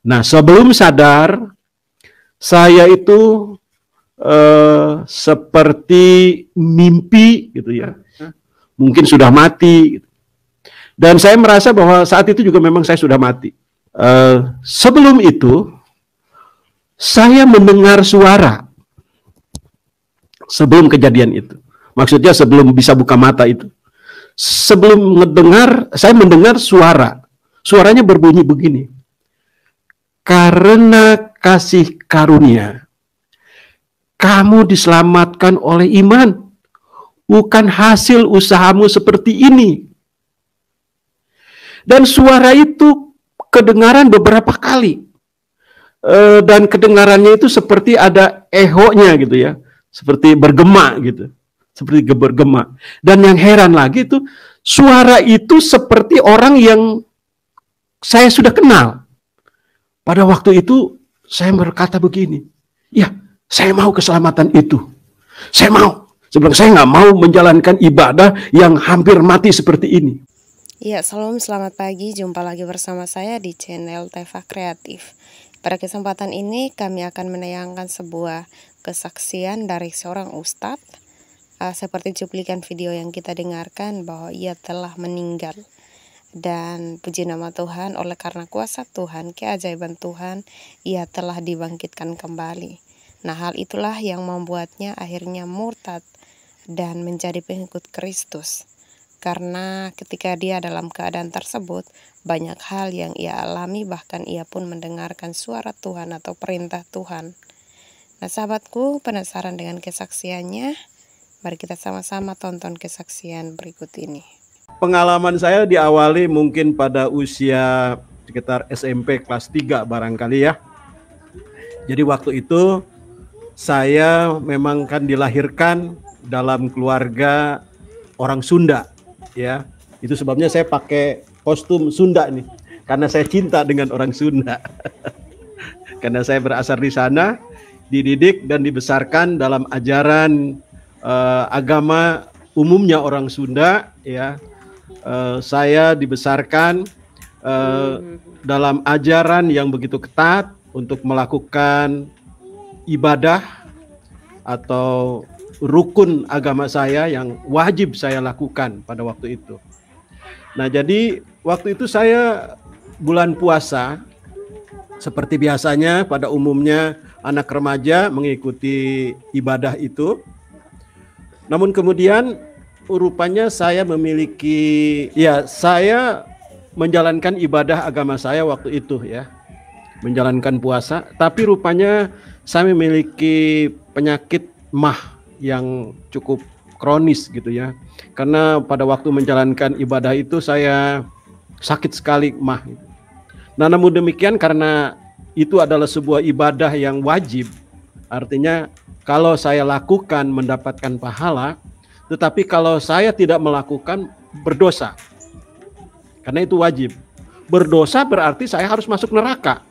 Nah, sebelum sadar, saya itu seperti mimpi gitu ya. Mungkin sudah mati. Dan saya merasa bahwa saat itu juga memang saya sudah mati. Sebelum itu, saya mendengar suara. Sebelum kejadian itu. Maksudnya sebelum bisa buka mata itu. Sebelum mendengar, saya mendengar suara. Suaranya berbunyi begini. Karena kasih karunia, kamu diselamatkan oleh iman, bukan hasil usahamu seperti ini. Dan suara itu kedengaran beberapa kali. Dan kedengarannya itu seperti ada ehonya gitu ya. Seperti bergema gitu. Seperti bergema. Dan yang heran lagi itu, suara itu seperti orang yang saya sudah kenal. Pada waktu itu saya berkata begini, ya saya mau keselamatan itu. Saya mau. Sebelum saya nggak mau menjalankan ibadah yang hampir mati seperti ini. Ya, selamat pagi. Jumpa lagi bersama saya di channel Teva Kreatif. Pada kesempatan ini kami akan menayangkan sebuah kesaksian dari seorang ustadz. Seperti cuplikan video yang kita dengarkan bahwa ia telah meninggal. Dan puji nama Tuhan, oleh karena kuasa Tuhan, keajaiban Tuhan, ia telah dibangkitkan kembali. Nah, hal itulah yang membuatnya akhirnya murtad dan menjadi pengikut Kristus. Karena ketika dia dalam keadaan tersebut, banyak hal yang ia alami, bahkan ia pun mendengarkan suara Tuhan atau perintah Tuhan. Nah, sahabatku, penasaran dengan kesaksiannya? Mari kita sama-sama tonton kesaksian berikut ini. Pengalaman saya diawali mungkin pada usia sekitar SMP kelas 3 barangkali ya. Jadi waktu itu saya memang kan dilahirkan dalam keluarga orang Sunda. Ya, itu sebabnya saya pakai kostum Sunda nih, karena saya cinta dengan orang Sunda. Karena saya berasal di sana, dididik dan dibesarkan dalam ajaran agama umumnya orang Sunda. Ya, saya dibesarkan dalam ajaran yang begitu ketat untuk melakukan ibadah atau rukun agama saya yang wajib saya lakukan pada waktu itu. Nah, jadi waktu itu saya bulan puasa, seperti biasanya pada umumnya anak remaja mengikuti ibadah itu. Namun kemudian rupanya saya saya menjalankan ibadah agama saya waktu itu ya. Menjalankan puasa, tapi rupanya saya memiliki penyakit MAH yang cukup kronis gitu ya. Karena pada waktu menjalankan ibadah itu saya sakit sekali MAH. Nah, namun demikian karena itu adalah sebuah ibadah yang wajib, artinya kalau saya lakukan mendapatkan pahala, tetapi kalau saya tidak melakukan berdosa. Karena itu wajib. Berdosa berarti saya harus masuk neraka.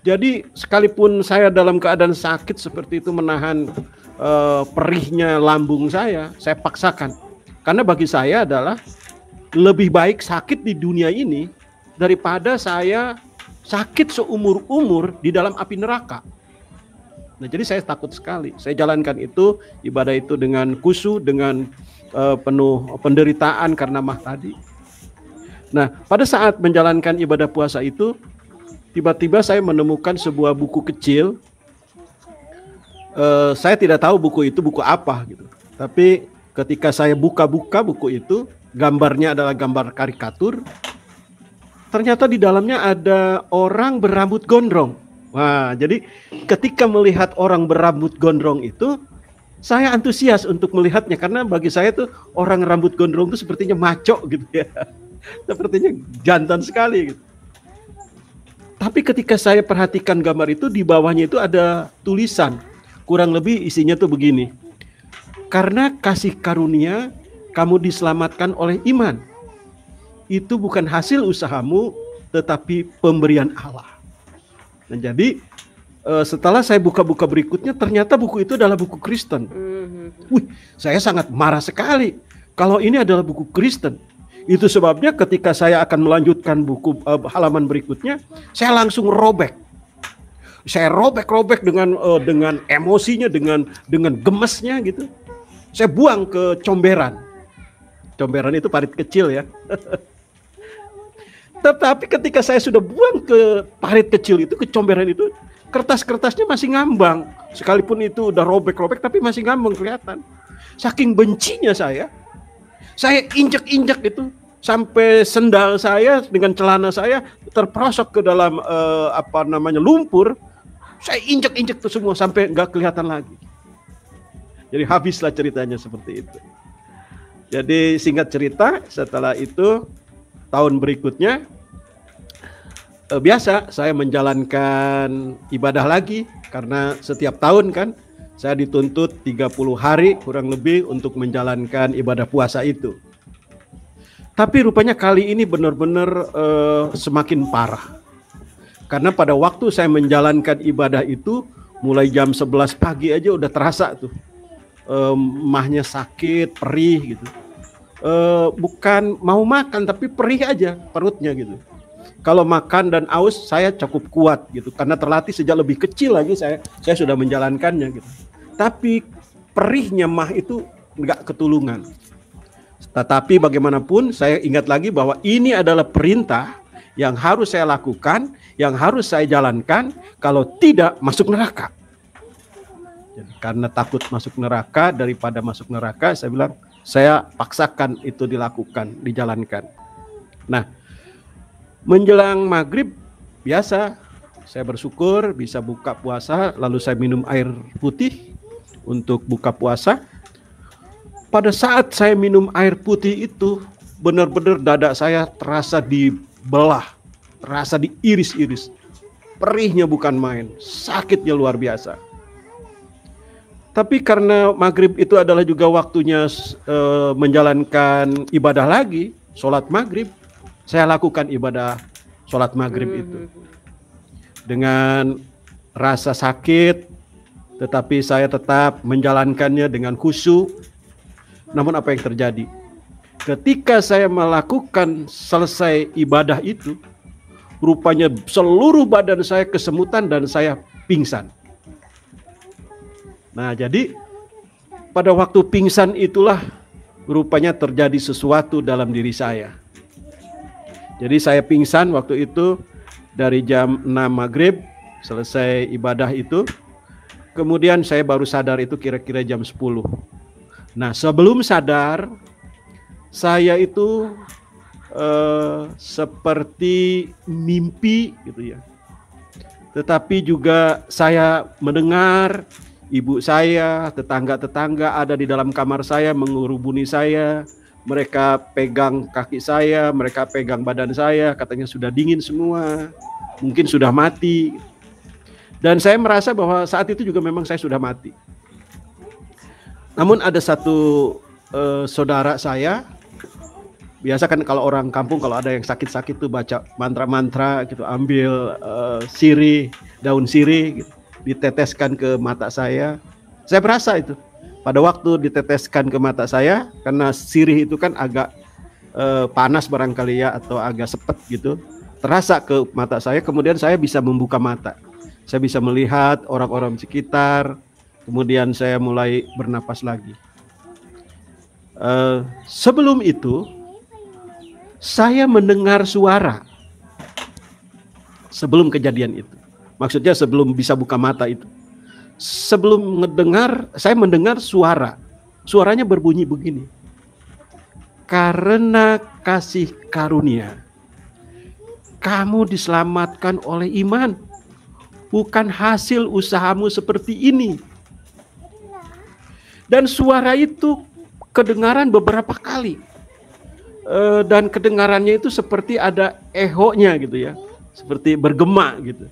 Jadi sekalipun saya dalam keadaan sakit seperti itu, menahan perihnya lambung saya paksakan. Karena bagi saya adalah lebih baik sakit di dunia ini daripada saya sakit seumur-umur di dalam api neraka. Nah, jadi saya takut sekali. Saya jalankan itu, ibadah itu dengan khusyuk, dengan penuh penderitaan karena MAH tadi. Nah, pada saat menjalankan ibadah puasa itu, tiba-tiba saya menemukan sebuah buku kecil. Saya tidak tahu buku itu buku apa gitu. Tapi ketika saya buka-buka buku itu, gambarnya adalah gambar karikatur. Ternyata di dalamnya ada orang berambut gondrong. Wah, jadi ketika melihat orang berambut gondrong itu, saya antusias untuk melihatnya karena bagi saya tuh orang rambut gondrong itu sepertinya maco gitu ya. Sepertinya jantan sekali gitu. Tapi ketika saya perhatikan gambar itu, di bawahnya itu ada tulisan. Kurang lebih isinya tuh begini. Karena kasih karunia kamu diselamatkan oleh iman. Itu bukan hasil usahamu, tetapi pemberian Allah. Nah, jadi setelah saya buka-buka berikutnya, ternyata buku itu adalah buku Kristen. Wih, saya sangat marah sekali. Kalau ini adalah buku Kristen, Itu sebabnya ketika saya akan melanjutkan buku halaman berikutnya, saya langsung robek. Saya robek-robek dengan emosinya, dengan gemesnya gitu. Saya buang ke comberan. Comberan itu parit kecil ya. Tetapi ketika saya sudah buang ke parit kecil itu, ke comberan itu, kertas-kertasnya masih ngambang. Sekalipun itu udah robek-robek tapi masih ngambang kelihatan. Saking bencinya saya injek-injek itu sampai sendal saya dengan celana saya terperosok ke dalam lumpur. Saya injek-injek itu semua sampai nggak kelihatan lagi. Jadi habislah ceritanya seperti itu. Jadi singkat cerita, setelah itu tahun berikutnya biasa saya menjalankan ibadah lagi, karena setiap tahun kan saya dituntut 30 hari kurang lebih untuk menjalankan ibadah puasa itu. Tapi rupanya kali ini benar-benar semakin parah. Karena pada waktu saya menjalankan ibadah itu, mulai jam 11 pagi aja udah terasa tuh. Mahnya sakit, perih gitu. Bukan mau makan tapi perih aja perutnya gitu. Kalau makan dan aus saya cukup kuat gitu, karena terlatih sejak lebih kecil lagi saya sudah menjalankannya gitu. Tapi perihnya mah itu nggak ketulungan. Tetapi bagaimanapun saya ingat lagi bahwa ini adalah perintah yang harus saya lakukan, yang harus saya jalankan, kalau tidak masuk neraka. Jadi, karena takut masuk neraka, daripada masuk neraka, saya bilang, saya paksakan itu dilakukan, dijalankan. Nah, menjelang maghrib, biasa, saya bersyukur bisa buka puasa, lalu saya minum air putih untuk buka puasa. Pada saat saya minum air putih itu, benar-benar dada saya terasa dibelah, terasa diiris-iris. Perihnya bukan main, sakitnya luar biasa. Tapi karena maghrib itu adalah juga waktunya menjalankan ibadah lagi, sholat maghrib, saya lakukan ibadah sholat maghrib itu. Dengan rasa sakit, tetapi saya tetap menjalankannya dengan khusyuk. Namun apa yang terjadi? Ketika saya melakukan selesai ibadah itu, rupanya seluruh badan saya kesemutan dan saya pingsan. Nah, jadi pada waktu pingsan itulah rupanya terjadi sesuatu dalam diri saya. Jadi saya pingsan waktu itu dari jam 6 maghrib selesai ibadah itu. Kemudian saya baru sadar itu kira-kira jam 10. Nah, sebelum sadar saya itu seperti mimpi gitu ya. Tetapi juga saya mendengar ibu saya, tetangga-tetangga ada di dalam kamar saya mengurubuni saya. Mereka pegang kaki saya, mereka pegang badan saya, katanya sudah dingin semua, mungkin sudah mati. Dan saya merasa bahwa saat itu juga memang saya sudah mati. Namun ada satu saudara saya, biasa kan kalau orang kampung kalau ada yang sakit-sakit tuh baca mantra-mantra gitu, ambil sirih, daun sirih gitu, diteteskan ke mata saya. Saya berasa itu pada waktu diteteskan ke mata saya, karena sirih itu kan agak panas barangkali ya, atau agak sepet gitu, terasa ke mata saya. Kemudian saya bisa membuka mata, saya bisa melihat orang-orang sekitar. Kemudian saya mulai bernapas lagi. Sebelum itu saya mendengar suara. Sebelum kejadian itu, maksudnya sebelum bisa buka mata itu, sebelum saya mendengar suara. Suaranya berbunyi begini: karena kasih karunia kamu diselamatkan oleh iman, bukan hasil usahamu seperti ini. Dan suara itu kedengaran beberapa kali, dan kedengarannya itu seperti ada ehonya gitu ya, seperti bergema gitu,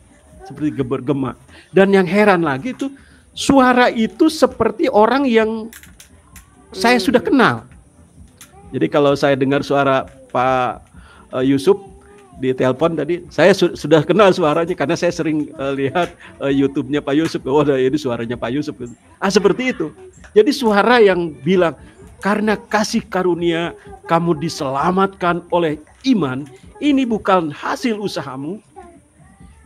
seperti bergema. Dan yang heran lagi itu, suara itu seperti orang yang saya sudah kenal. Jadi kalau saya dengar suara Pak Yusuf di telepon tadi, saya sudah kenal suaranya karena saya sering lihat YouTube-nya Pak Yusuf. Oh, ini suaranya Pak Yusuf. Seperti itu. Jadi suara yang bilang, karena kasih karunia kamu diselamatkan oleh iman, ini bukan hasil usahamu.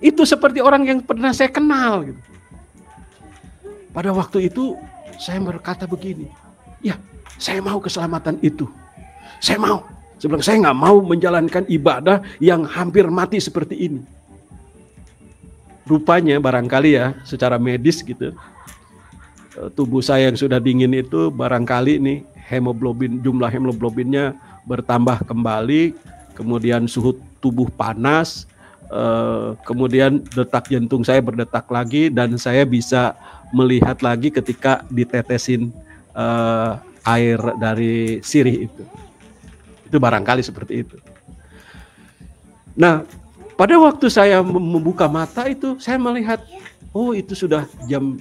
Itu seperti orang yang pernah saya kenal gitu. Pada waktu itu saya berkata begini, ya saya mau keselamatan itu, saya mau. Saya bilang saya nggak mau menjalankan ibadah yang hampir mati seperti ini. Rupanya barangkali ya secara medis gitu, tubuh saya yang sudah dingin itu barangkali nih jumlah hemoglobinnya bertambah kembali, kemudian suhu tubuh panas, kemudian detak jantung saya berdetak lagi, dan saya bisa melihat lagi ketika ditetesin air dari sirih itu. Itu barangkali seperti itu. Nah, pada waktu saya membuka mata itu, saya melihat, oh itu sudah jam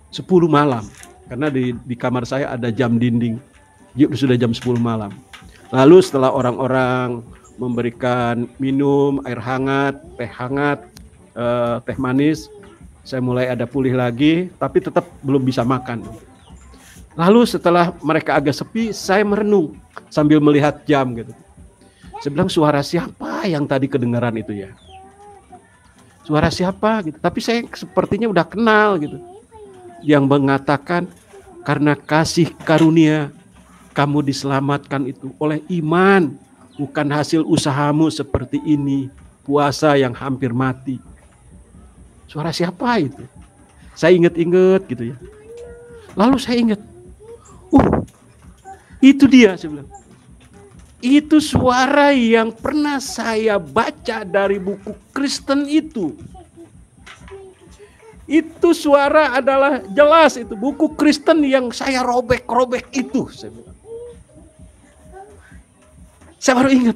10 malam. Karena di kamar saya ada jam dinding. Sudah jam 10 malam. Lalu setelah orang-orang memberikan minum, air hangat, teh manis, saya mulai ada pulih lagi, tapi tetap belum bisa makan. Lalu setelah mereka agak sepi, saya merenung sambil melihat jam gitu. Saya bilang, suara siapa yang tadi kedengaran itu ya? Suara siapa gitu. Tapi saya sepertinya udah kenal gitu. Yang mengatakan, karena kasih karunia kamu diselamatkan itu oleh iman, bukan hasil usahamu seperti ini, puasa yang hampir mati. Suara siapa itu? Saya ingat-ingat gitu ya. Lalu saya ingat, itu dia, saya bilang. Itu suara yang pernah saya baca dari buku Kristen itu. Itu suara adalah jelas itu buku Kristen yang saya robek-robek itu, saya bilang. Saya baru ingat.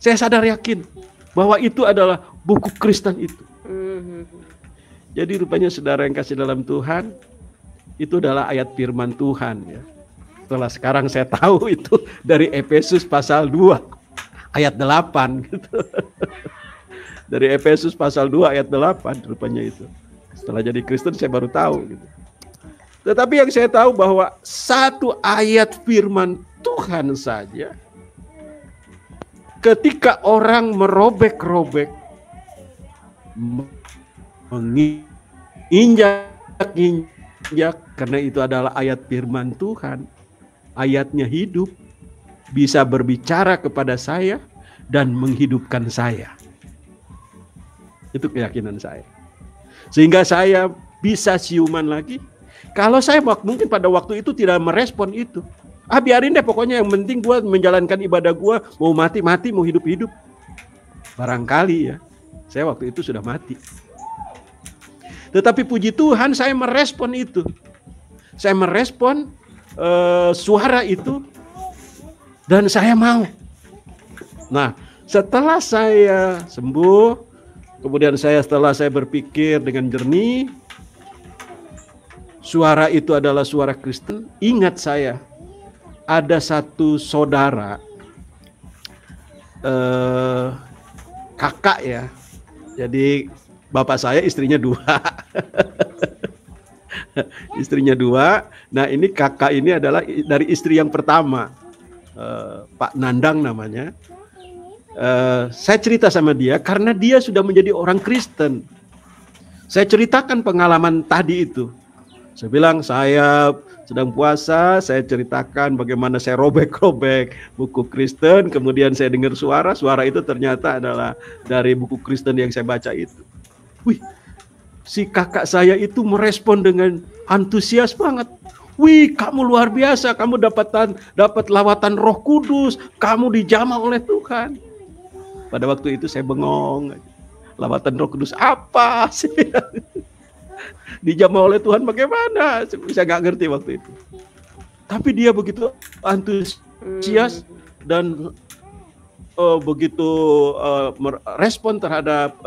Saya sadar yakin bahwa itu adalah buku Kristen itu. Jadi rupanya saudara yang kasih dalam Tuhan, itu adalah ayat firman Tuhan ya. Setelah sekarang saya tahu itu dari Efesus pasal 2 ayat 8 gitu. Dari Efesus pasal 2 ayat 8 rupanya itu. Setelah jadi Kristen saya baru tahu gitu. Tetapi yang saya tahu bahwa satu ayat firman Tuhan saja, ketika orang merobek-robek, menginjak-injak, karena itu adalah ayat firman Tuhan, ayatnya hidup, bisa berbicara kepada saya dan menghidupkan saya. Itu keyakinan saya. Sehingga saya bisa siuman lagi. Kalau saya mungkin pada waktu itu tidak merespon itu. Biarin deh, pokoknya yang penting gue menjalankan ibadah gue, mau mati-mati, mau hidup-hidup. Barangkali ya, saya waktu itu sudah mati. Tetapi puji Tuhan saya merespon itu. Saya merespon suara itu, dan saya mau. Nah, setelah saya sembuh, kemudian setelah saya berpikir dengan jernih, suara itu adalah suara Kristen. Ingat saya, ada satu saudara, kakak ya. Jadi bapak saya istrinya 2. Istrinya 2. Nah ini kakak ini adalah dari istri yang pertama, Pak Nandang namanya. Saya cerita sama dia karena dia sudah menjadi orang Kristen. Saya ceritakan pengalaman tadi itu. Saya bilang saya sedang puasa, saya ceritakan bagaimana saya robek-robek buku Kristen, kemudian saya dengar suara itu ternyata adalah dari buku Kristen yang saya baca itu. Wih, si kakak saya itu merespon dengan antusias banget. Wih, kamu luar biasa, kamu dapat lawatan Roh Kudus, kamu dijamah oleh Tuhan. Pada waktu itu saya bengong. Lawatan Roh Kudus apa sih? Dijamah oleh Tuhan bagaimana? Saya nggak ngerti waktu itu. Tapi dia begitu antusias dan begitu merespon terhadap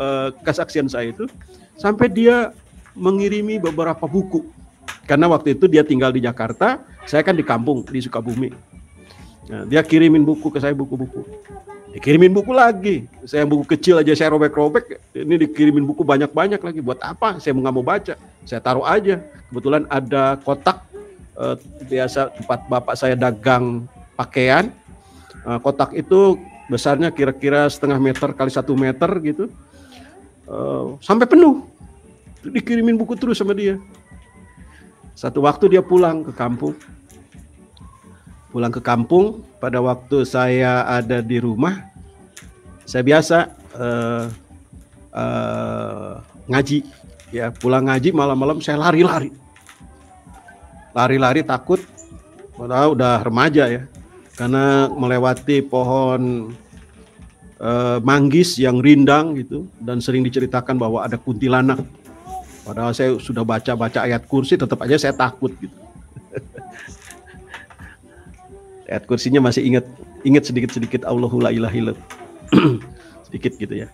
kesaksian saya itu, sampai dia mengirimi beberapa buku. Karena waktu itu dia tinggal di Jakarta, saya kan di kampung, di Sukabumi. Nah, dia kirimin buku ke saya, buku-buku. Dikirimin buku lagi. Saya buku kecil aja saya robek-robek, ini dikirimin buku banyak-banyak lagi. Buat apa? Saya nggak mau baca. Saya taruh aja. Kebetulan ada kotak biasa tempat bapak saya dagang pakaian. Kotak itu besarnya kira-kira 0,5 meter kali 1 meter gitu, sampai penuh. Dikirimin buku terus sama dia. Satu waktu dia pulang ke kampung. Pada waktu saya ada di rumah, saya biasa ngaji, ya pulang ngaji malam-malam saya lari-lari takut, padahal udah remaja ya, karena melewati pohon manggis yang rindang gitu, dan sering diceritakan bahwa ada kuntilanak. Padahal saya sudah baca ayat kursi, tetap aja saya takut gitu. Ayat kursinya masih ingat sedikit-sedikit, Allahu la ilaha illallah. Sedikit gitu ya.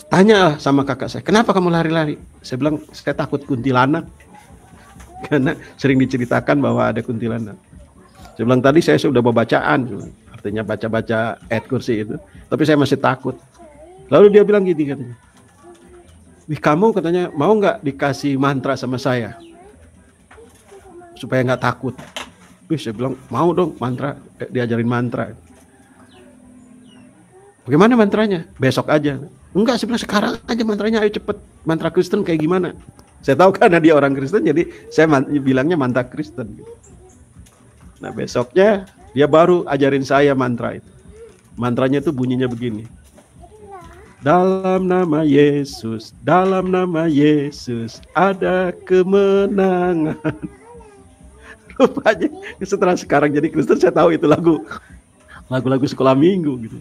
Tanya sama kakak saya, kenapa kamu lari-lari? Saya bilang, saya takut kuntilanak. Karena sering diceritakan bahwa ada kuntilanak. Saya bilang, tadi saya sudah bacaan, artinya baca ayat kursi itu, tapi saya masih takut. Lalu dia bilang gini katanya, wih kamu katanya mau nggak dikasih mantra sama saya? Supaya nggak takut. Wih, saya bilang mau dong mantra, diajarin mantra. Bagaimana mantranya? Besok aja. Enggak, saya bilang sekarang aja mantranya, ayo cepet. Mantra Kristen kayak gimana? Saya tahu karena dia orang Kristen, jadi saya bilangnya mantra Kristen. Nah besoknya dia baru ajarin saya mantra itu. Mantranya itu bunyinya begini. Dalam nama Yesus ada kemenangan. Rupanya setelah sekarang jadi Kristen saya tahu itu lagu-lagu sekolah minggu gitu.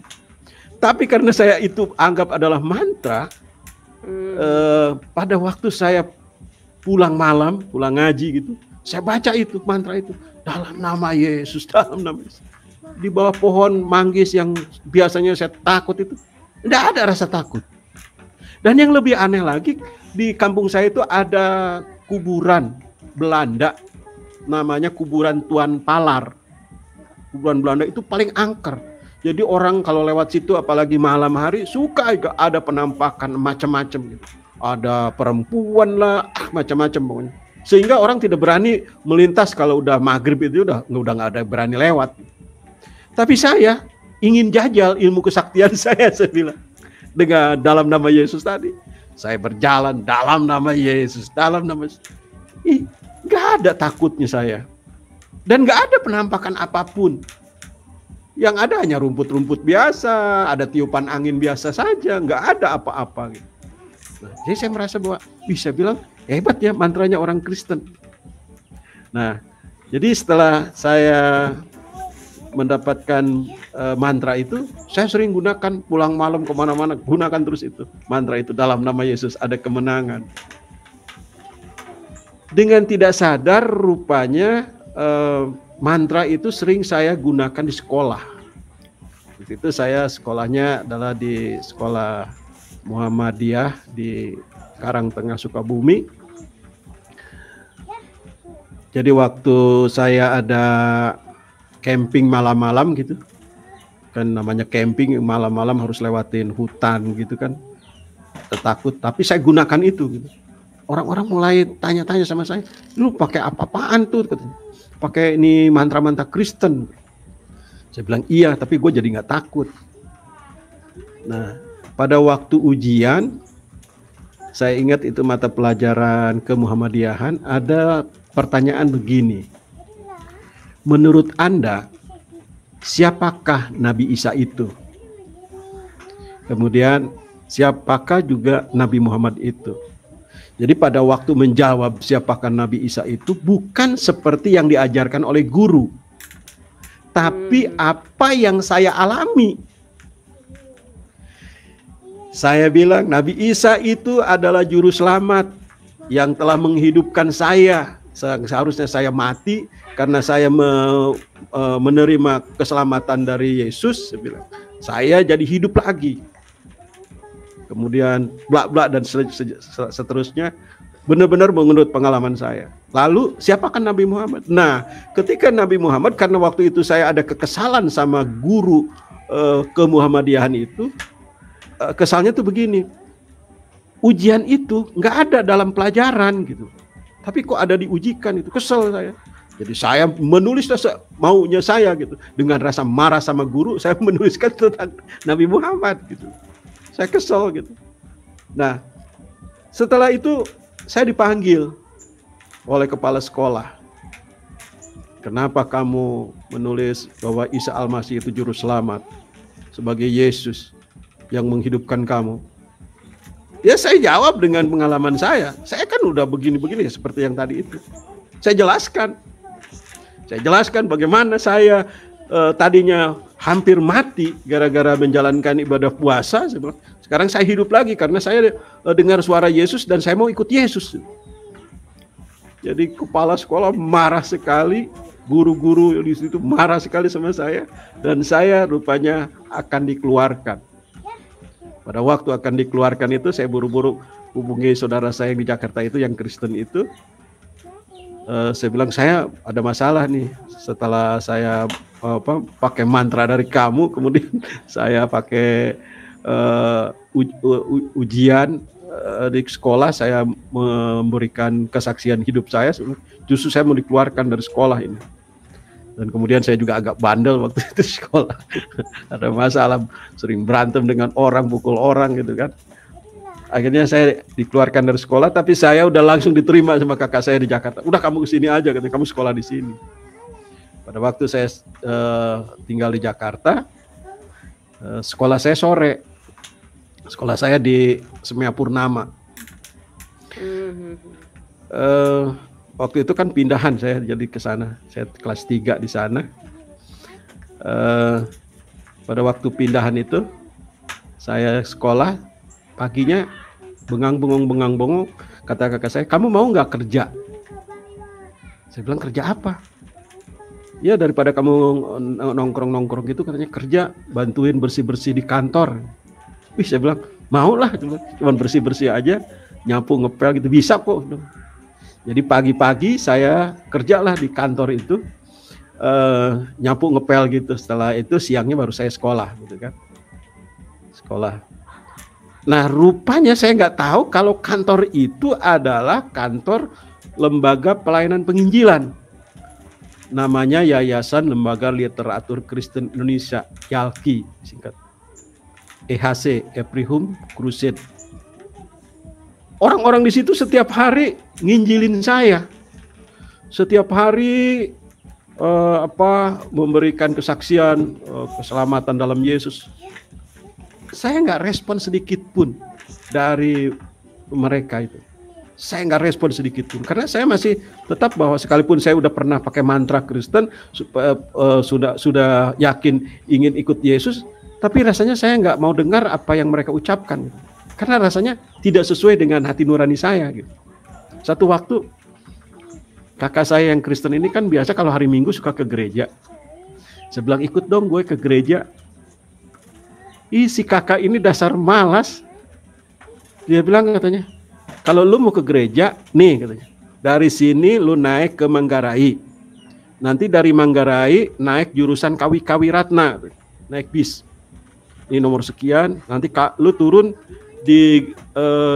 Tapi karena saya itu anggap adalah mantra, pada waktu saya pulang ngaji gitu, saya baca itu mantra itu, dalam nama Yesus, di bawah pohon manggis yang biasanya saya takut itu, tidak ada rasa takut. Dan yang lebih aneh lagi, di kampung saya itu ada kuburan Belanda, namanya kuburan Tuan Palar. Kuburan Belanda itu paling angker. Jadi orang kalau lewat situ apalagi malam hari suka ada penampakan macam-macam gitu. Ada perempuan lah, macam-macam pokoknya. Sehingga orang tidak berani melintas kalau udah maghrib itu udah nggak ada berani lewat. Tapi saya ingin jajal ilmu kesaktian saya bilang. Dengan dalam nama Yesus tadi. Saya berjalan dalam nama Yesus, nggak ada takutnya saya. Dan nggak ada penampakan apapun. Yang ada hanya rumput-rumput biasa, ada tiupan angin biasa saja, nggak ada apa-apa. Gitu. Nah, jadi saya merasa bahwa bisa bilang hebat ya mantranya orang Kristen. Nah, jadi setelah saya mendapatkan mantra itu, saya sering gunakan pulang malam kemana-mana, gunakan terus itu mantra itu, dalam nama Yesus ada kemenangan. Dengan tidak sadar rupanya mantra itu sering saya gunakan di sekolah. Itu saya sekolahnya adalah di sekolah Muhammadiyah di Karangtengah, Sukabumi. Jadi waktu saya ada camping malam-malam gitu, kan namanya camping malam-malam harus lewatin hutan gitu kan, takut. Tapi saya gunakan itu gitu. Orang-orang mulai tanya-tanya sama saya, lu pakai apa-apaan tuh? Katanya. Pakai ini mantra-mantra Kristen. Saya bilang iya, tapi gue jadi nggak takut. Nah, pada waktu ujian, saya ingat itu mata pelajaran kemuhammadiyahan, ada pertanyaan begini. Menurut Anda, siapakah Nabi Isa itu? Kemudian, siapakah juga Nabi Muhammad itu? Jadi pada waktu menjawab siapakah Nabi Isa itu bukan seperti yang diajarkan oleh guru. Tapi apa yang saya alami. Saya bilang Nabi Isa itu adalah juru selamat yang telah menghidupkan saya. Seharusnya saya mati karena saya menerima keselamatan dari Yesus. Saya bilang, saya jadi hidup lagi. Kemudian blak-blak dan seterusnya, benar-benar menurut pengalaman saya. Lalu siapakah Nabi Muhammad? Nah, ketika Nabi Muhammad, karena waktu itu saya ada kekesalan sama guru kemuhammadiyahan itu, kesalnya tuh begini, ujian itu nggak ada dalam pelajaran gitu, Tapi kok ada diujikan itu, kesel saya. Jadi saya menulis maunya saya gitu. Dengan rasa marah sama guru, saya menuliskan tentang Nabi Muhammad gitu. Saya kesel gitu. Nah, setelah itu saya dipanggil oleh kepala sekolah. Kenapa kamu menulis bahwa Isa Al-Masih itu juru selamat sebagai Yesus yang menghidupkan kamu? Ya saya jawab dengan pengalaman saya. Saya kan udah begini-begini seperti yang tadi itu. Saya jelaskan bagaimana saya tadinya hampir mati gara-gara menjalankan ibadah puasa. Sekarang saya hidup lagi karena saya dengar suara Yesus dan saya mau ikut Yesus. Jadi kepala sekolah marah sekali, guru-guru di situ marah sekali sama saya, dan saya rupanya akan dikeluarkan. Pada waktu akan dikeluarkan itu saya buru-buru hubungi saudara saya yang di Jakarta itu yang Kristen itu. Saya bilang saya ada masalah nih setelah saya pakai mantra dari kamu, kemudian saya pakai ujian di sekolah, saya memberikan kesaksian hidup saya, justru saya mau dikeluarkan dari sekolah ini. Dan kemudian saya juga agak bandel waktu itu di sekolah. Ada masalah, sering berantem dengan orang, pukul orang gitu kan. Akhirnya saya dikeluarkan dari sekolah, tapi saya udah langsung diterima sama kakak saya di Jakarta. Udah kamu kesini aja, katanya, kamu sekolah di sini. Pada waktu saya tinggal di Jakarta, sekolah saya sore. Sekolah saya di Semia Purnama. Waktu itu kan pindahan saya jadi ke sana. Saya kelas 3 di sana. Pada waktu pindahan itu, saya sekolah. Paginya bengang-bengong, kata kakak saya, kamu mau nggak kerja? Saya bilang, kerja apa? Ya daripada kamu nongkrong-nongkrong gitu, katanya kerja, bantuin bersih-bersih di kantor. Wih, saya bilang, mau lah, cuma bersih-bersih aja, nyapu, ngepel gitu, bisa kok. Jadi pagi-pagi saya kerjalah di kantor itu, nyapu, ngepel gitu. Setelah itu siangnya baru saya sekolah gitu kan. Sekolah. Nah, rupanya saya nggak tahu kalau kantor itu adalah kantor Lembaga Pelayanan Penginjilan. Namanya Yayasan Lembaga Literatur Kristen Indonesia, YALKI singkat. EHC, Ephraim Crusade. Orang-orang di situ setiap hari nginjilin saya. Setiap hari memberikan kesaksian keselamatan dalam Yesus. Saya nggak respon sedikit pun dari mereka itu. Saya nggak respon sedikit pun karena saya masih tetap bahwa sekalipun saya udah pernah pakai mantra Kristen, sudah yakin ingin ikut Yesus, tapi rasanya saya nggak mau dengar apa yang mereka ucapkan gitu. Karena rasanya tidak sesuai dengan hati nurani saya gitu. Satu waktu kakak saya yang Kristen ini kan biasa kalau hari Minggu suka ke gereja. Saya bilang, ikut dong gue ke gereja. Si kakak ini dasar malas. Dia bilang katanya, kalau lu mau ke gereja, nih katanya, dari sini lu naik ke Manggarai. Nanti dari Manggarai naik jurusan Kawi Ratna, naik bis. Ini nomor sekian, nanti lu turun di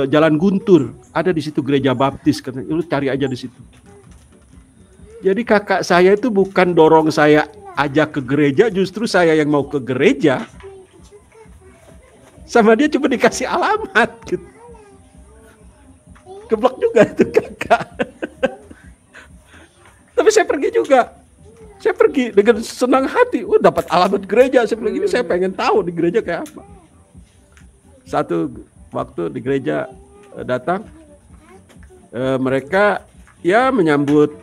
Jalan Guntur, ada di situ gereja Baptis, katanya, lu cari aja di situ. Jadi kakak saya itu bukan dorong saya ajak ke gereja, justru saya yang mau ke gereja. Sama dia cuma dikasih alamat gitu. Geblok juga itu kakak. Tapi saya pergi juga. Saya pergi dengan senang hati. Dapat alamat gereja. Saya bilang, ini saya pengen tahu di gereja kayak apa. Satu waktu di gereja datang, mereka ya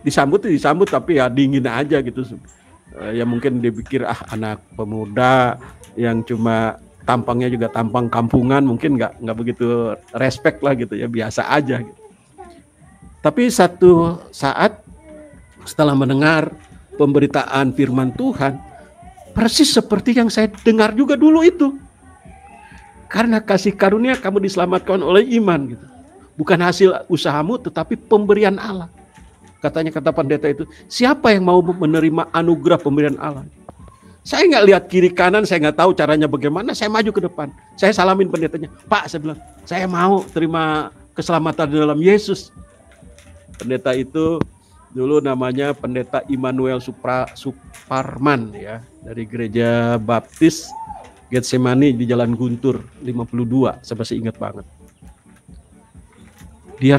disambut tapi ya dingin aja gitu. Ya mungkin dipikir anak pemuda yang cuma tampangnya juga tampang kampungan, mungkin nggak begitu respect lah gitu ya, biasa aja gitu. Tapi satu saat setelah mendengar pemberitaan firman Tuhan, persis seperti yang saya dengar juga dulu itu. Karena kasih karunia kamu diselamatkan oleh iman gitu. Bukan hasil usahamu tetapi pemberian Allah. Katanya kata pendeta itu, siapa yang mau menerima anugerah pemberian Allah? Saya nggak lihat kiri kanan, saya nggak tahu caranya bagaimana, saya maju ke depan. Saya salamin pendetanya, Pak, saya bilang, saya mau terima keselamatan dalam Yesus. Pendeta itu dulu namanya Pendeta Immanuel Suparman ya, dari Gereja Baptis Getsemani di Jalan Guntur 52, saya masih ingat banget. Dia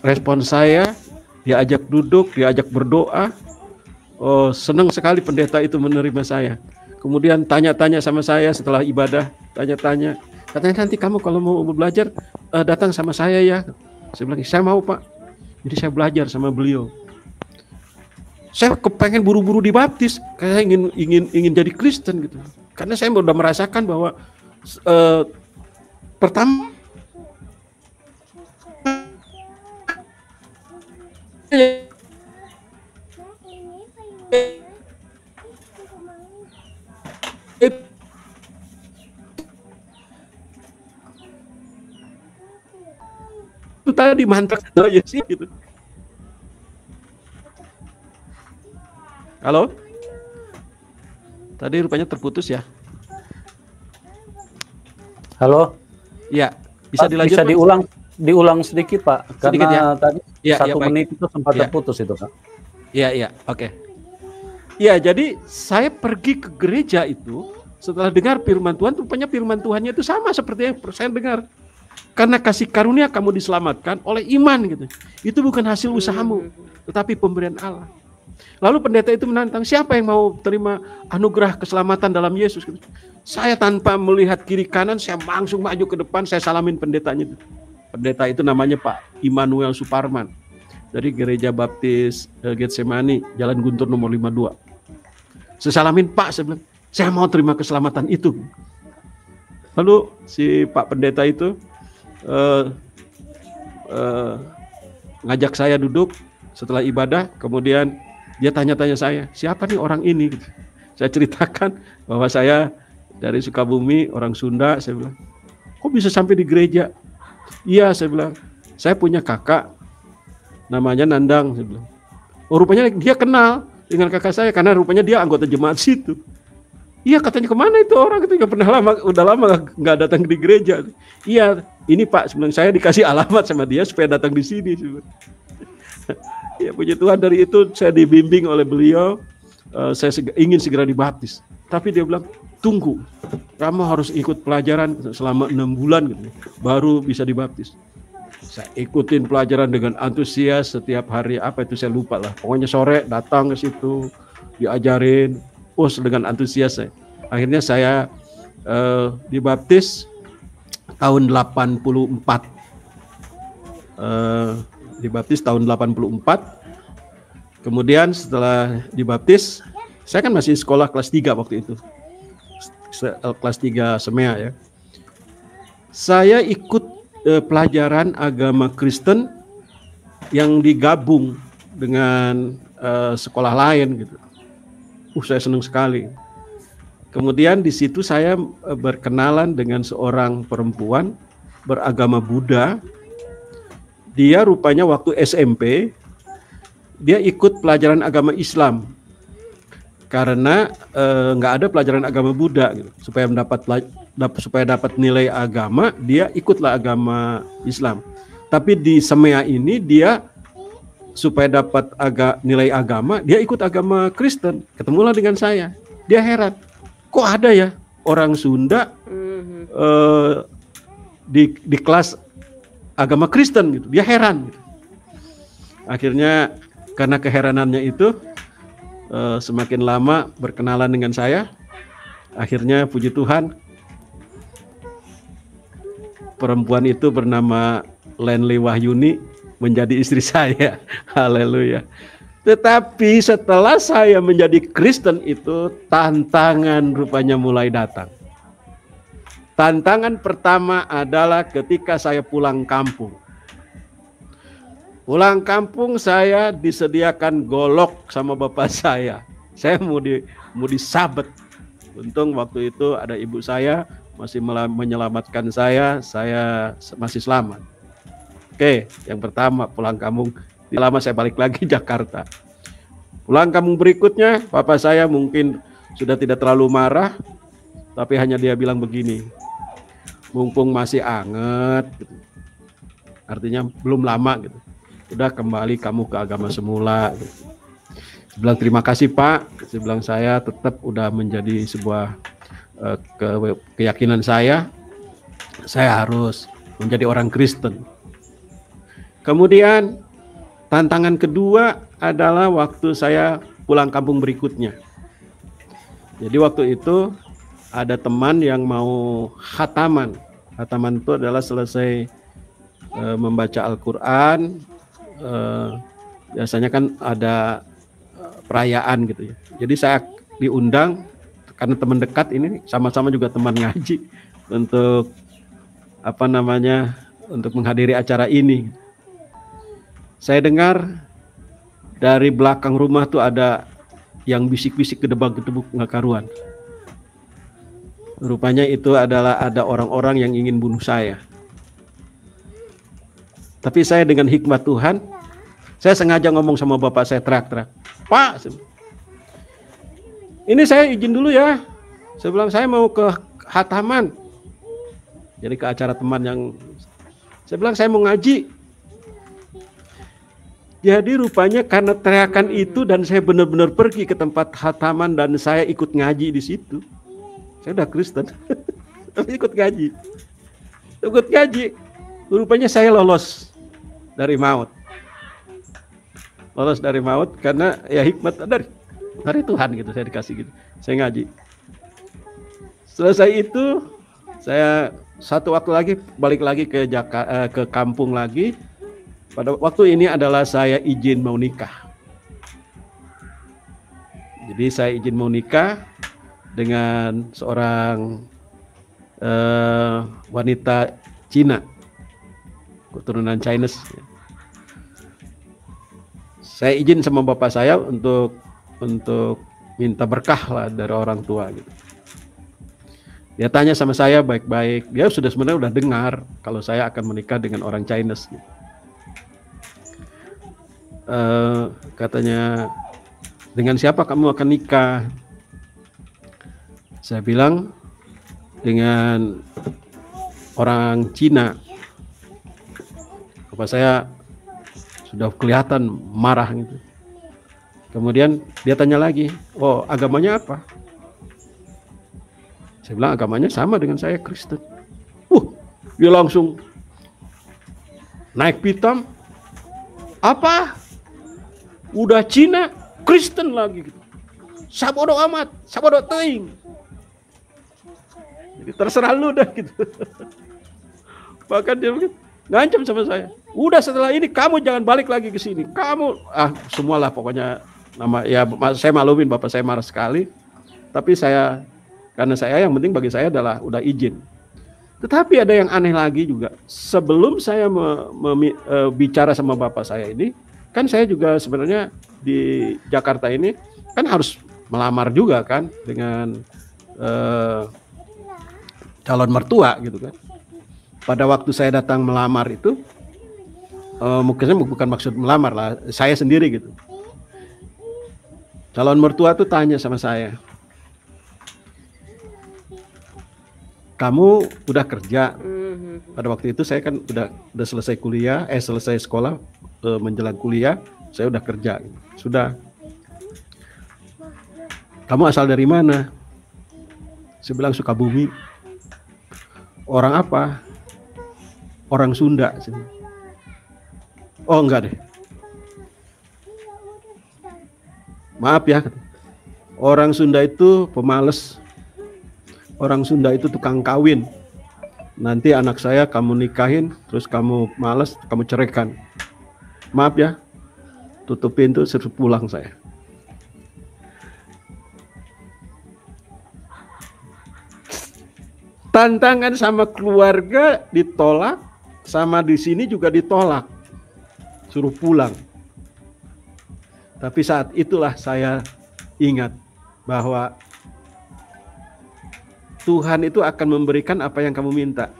respon saya, dia ajak duduk, dia ajak berdoa. Oh, senang sekali pendeta itu menerima saya. Kemudian tanya-tanya sama saya setelah ibadah, tanya-tanya. Katanya nanti kamu kalau mau belajar datang sama saya ya. Saya bilang, saya mau Pak. Jadi saya belajar sama beliau. Saya kepengen buru-buru dibaptis, kayak ingin jadi Kristen gitu. Karena saya sudah merasakan bahwa pertama itu tadi mantap aja sih gitu. Halo? Tadi rupanya terputus ya. Halo? Ya, bisa Pak, dilanjut. bisa diulang sedikit Pak, sedikit, karena ya? tadi Ya, 1 menit itu sempat ya. terputus itu Pak. Iya, oke. Ya, jadi saya pergi ke gereja itu setelah dengar firman Tuhan, rupanya firman Tuhannya itu sama seperti yang saya dengar. Karena kasih karunia kamu diselamatkan oleh iman gitu. Itu bukan hasil usahamu, tetapi pemberian Allah. Lalu pendeta itu menantang, siapa yang mau terima anugerah keselamatan dalam Yesus? Saya tanpa melihat kiri kanan, saya langsung maju ke depan, saya salamin pendetanya. Pendeta itu namanya Pak Immanuel Suparman dari Gereja Baptis Getsemani, Jalan Guntur nomor 52. Saya salamin, Pak, saya bilang, saya mau terima keselamatan itu. Lalu si Pak pendeta itu ngajak saya duduk setelah ibadah, kemudian dia tanya-tanya saya, siapa nih orang ini? Saya ceritakan bahwa saya dari Sukabumi, orang Sunda. Saya bilang, kok bisa sampai di gereja? Iya, saya bilang, saya punya kakak, namanya Nandang. Saya bilang, oh rupanya dia kenal dengan kakak saya, karena rupanya dia anggota jemaat situ. Iya, katanya kemana itu orang? Itu nggak pernah lama, udah lama nggak datang di gereja. Iya, ini Pak, sebenarnya saya dikasih alamat sama dia supaya datang di sini. Ya puji Tuhan, dari itu saya dibimbing oleh beliau, saya ingin segera dibaptis. Tapi dia bilang, tunggu, kamu harus ikut pelajaran selama 6 bulan gitu, baru bisa dibaptis. Saya ikutin pelajaran dengan antusias setiap hari, apa itu saya lupa lah. Pokoknya sore datang ke situ, diajarin, dengan antusias saya. Akhirnya saya dibaptis tahun 84. Dibaptis tahun 84. Kemudian setelah dibaptis, saya kan masih sekolah kelas 3 waktu itu. Kelas 3 semea ya. Saya ikut pelajaran agama Kristen yang digabung dengan sekolah lain gitu. Saya senang sekali. Kemudian di situ saya berkenalan dengan seorang perempuan beragama Buddha. Dia rupanya waktu SMP dia ikut pelajaran agama Islam karena nggak ada pelajaran agama Buddha gitu. Supaya dapat nilai agama, dia ikutlah agama Islam. Tapi di semea ini dia supaya dapat nilai agama, dia ikut agama Kristen. Ketemulah dengan saya. Dia heran, kok ada ya orang Sunda di kelas agama Kristen gitu. Dia heran gitu. Akhirnya karena keheranannya itu semakin lama berkenalan dengan saya. Akhirnya puji Tuhan, perempuan itu bernama Lenly Wahyuni menjadi istri saya. Haleluya. Tetapi setelah saya menjadi Kristen itu, tantangan rupanya mulai datang. Tantangan pertama adalah ketika saya pulang kampung. Pulang kampung saya disediakan golok sama bapak saya. Saya mau disabet. Untung waktu itu ada ibu saya masih menyelamatkan saya masih selamat. Oke, yang pertama pulang kampung. Lama saya balik lagi Jakarta. Pulang kampung berikutnya, bapak saya mungkin sudah tidak terlalu marah, tapi hanya dia bilang begini, mumpung masih anget, gitu. Artinya belum lama gitu. udah kembali kamu ke agama semula. Saya bilang terima kasih Pak. Saya bilang saya tetap udah menjadi sebuah keyakinan saya harus menjadi orang Kristen. Kemudian tantangan kedua adalah waktu saya pulang kampung berikutnya. Jadi waktu itu ada teman yang mau khataman. Khataman itu adalah selesai membaca Al-Quran. Biasanya kan ada perayaan gitu ya. Jadi saya diundang karena teman dekat ini sama-sama juga teman ngaji untuk untuk menghadiri acara ini. Saya dengar dari belakang rumah tuh ada yang bisik-bisik gedebak-gedebuk nggak karuan. Rupanya itu adalah ada orang-orang yang ingin bunuh saya. Tapi saya dengan hikmat Tuhan, saya sengaja ngomong sama bapak saya teriak-teriak, Pak, ini saya izin dulu ya. Saya bilang saya mau ke khataman. Jadi ke acara teman yang saya bilang saya mau ngaji. Jadi rupanya karena teriakan itu dan saya benar-benar pergi ke tempat khataman dan saya ikut ngaji di situ. Saya udah Kristen, tapi ikut ngaji. Rupanya saya lolos dari maut. Lolos dari maut karena ya hikmat dari Tuhan gitu, saya dikasih gitu. Saya ngaji. Selesai itu saya satu waktu lagi balik lagi ke kampung lagi. Pada waktu ini adalah saya izin mau nikah. Jadi saya izin mau nikah dengan seorang wanita Cina, keturunan Chinese. Saya izin sama bapak saya untuk minta berkah lah dari orang tua gitu. Dia tanya sama saya baik-baik. Dia sebenarnya udah dengar kalau saya akan menikah dengan orang Chinese gitu. Katanya, dengan siapa kamu akan nikah? Saya bilang dengan orang Cina. Bapak saya sudah kelihatan marah gitu. Kemudian dia tanya lagi, oh agamanya apa? Saya bilang agamanya sama dengan saya, Kristen. Dia langsung naik pitam. Apa? Udah Cina, Kristen lagi gitu. Sabodo amat, sabodo teuing. Jadi terserah lu dah gitu. Bahkan dia ngancam sama saya. Udah setelah ini kamu jangan balik lagi ke sini. Kamu semualah pokoknya saya maklumin bapak saya marah sekali. Tapi karena saya yang penting bagi saya adalah udah izin. Tetapi ada yang aneh lagi juga. Sebelum saya bicara sama bapak saya ini, kan saya juga sebenarnya di Jakarta ini kan harus melamar juga kan dengan calon mertua gitu kan. Pada waktu saya datang melamar itu, mungkin bukan maksud melamar lah, saya sendiri gitu. Calon mertua tuh tanya sama saya, kamu udah kerja? Pada waktu itu saya kan udah selesai kuliah, selesai sekolah, menjelang kuliah, saya udah kerja. Sudah. Kamu asal dari mana? Saya bilang Sukabumi. Orang apa? Orang Sunda. Oh enggak deh. Maaf ya. Orang Sunda itu pemalas. Orang Sunda itu tukang kawin. Nanti anak saya kamu nikahin, terus kamu malas, kamu ceraikan. Maaf ya, tutup pintu, suruh pulang saya. Tantangan sama keluarga ditolak, sama di sini juga ditolak, suruh pulang. Tapi saat itulah saya ingat bahwa Tuhan itu akan memberikan apa yang kamu minta.